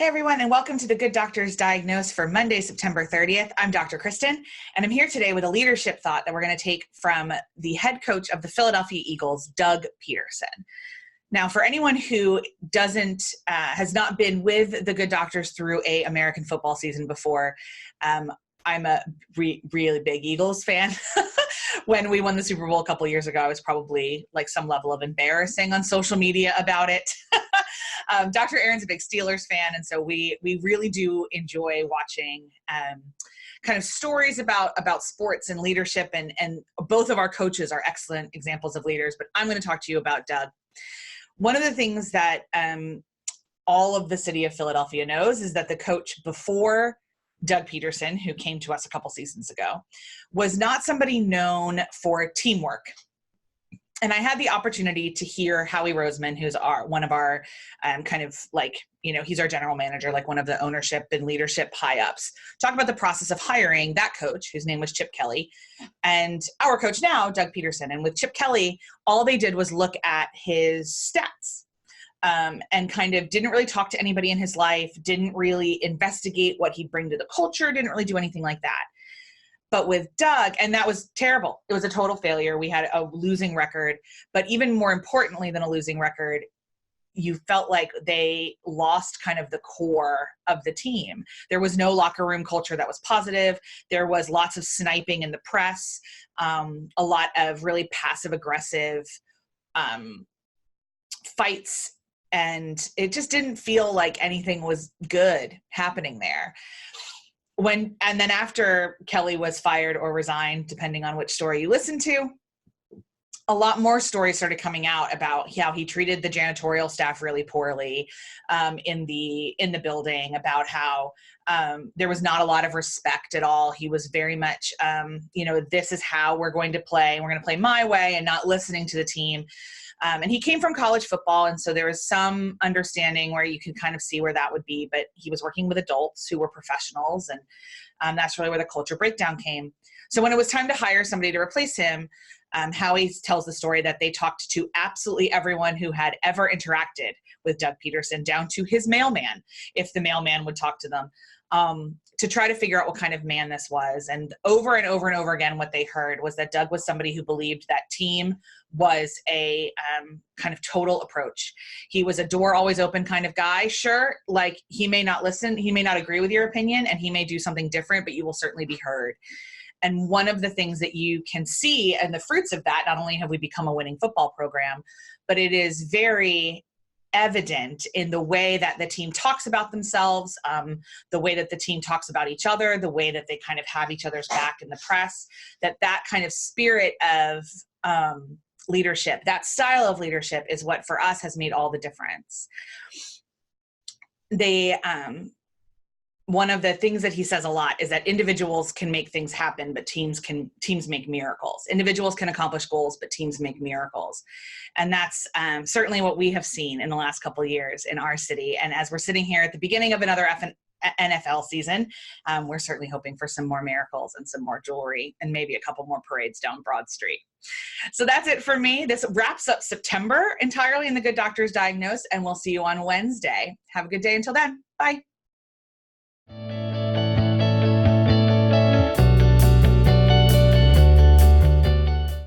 Hey everyone, and welcome to the Good Doctor's Diagnose for Monday, September 30th. I'm Dr. Kristen, and I'm here today with a leadership thought that we're going to take from the head coach of the Philadelphia Eagles, Doug Pederson. Now, for anyone who has not been with the Good Doctors through a American football season before, I'm a really big Eagles fan. When we won the Super Bowl a couple years ago, I was probably like some level of embarrassing on social media about it. Dr. Aaron's a big Steelers fan, and so we really do enjoy watching kind of stories about sports and leadership, and both of our coaches are excellent examples of leaders, but I'm going to talk to you about Doug. One of the things that all of the city of Philadelphia knows is that the coach before Doug Pederson, who came to us a couple seasons ago, was not somebody known for teamwork. And I had the opportunity to hear Howie Roseman, who's one of our he's our general manager, like one of the ownership and leadership high ups, talk about the process of hiring that coach, whose name was Chip Kelly, and our coach now, Doug Pederson. And with Chip Kelly, all they did was look at his stats. And kind of didn't really talk to anybody in his life, didn't really investigate what he'd bring to the culture, didn't really do anything like that. But with Doug, and that was terrible. It was a total failure. We had a losing record. But even more importantly than a losing record, you felt like they lost kind of the core of the team. There was no locker room culture that was positive. There was lots of sniping in the press, a lot of really passive-aggressive fights. And it just didn't feel like anything was good happening there. And then after Kelly was fired or resigned, depending on which story you listen to, a lot more stories started coming out about how he treated the janitorial staff really poorly in the building, about how there was not a lot of respect at all. He was very much, this is how we're going to play. We're going to play my way, and not listening to the team. And he came from college football, and so there was some understanding where you could kind of see where that would be, but he was working with adults who were professionals, and that's really where the culture breakdown came. So when it was time to hire somebody to replace him, Howie tells the story that they talked to absolutely everyone who had ever interacted with Doug Pederson, down to his mailman, if the mailman would talk to them, to try to figure out what kind of man this was. And over and over and over again, what they heard was that Doug was somebody who believed that team was a kind of total approach. He was a door always open kind of guy. Sure, like he may not listen, he may not agree with your opinion, and he may do something different, but you will certainly be heard. And one of the things that you can see, and the fruits of that, not only have we become a winning football program, but it is very evident in the way that the team talks about themselves, the way that the team talks about each other, the way that they kind of have each other's back in the press, that kind of spirit of leadership, that style of leadership is what for us has made all the difference. One of the things that he says a lot is that individuals can make things happen, but teams make miracles. Individuals can accomplish goals, but teams make miracles. And that's certainly what we have seen in the last couple of years in our city. And as we're sitting here at the beginning of another NFL season, we're certainly hoping for some more miracles and some more jewelry and maybe a couple more parades down Broad Street. So that's it for me. This wraps up September entirely in the Good Doctors Diagnose, and we'll see you on Wednesday. Have a good day until then. Bye.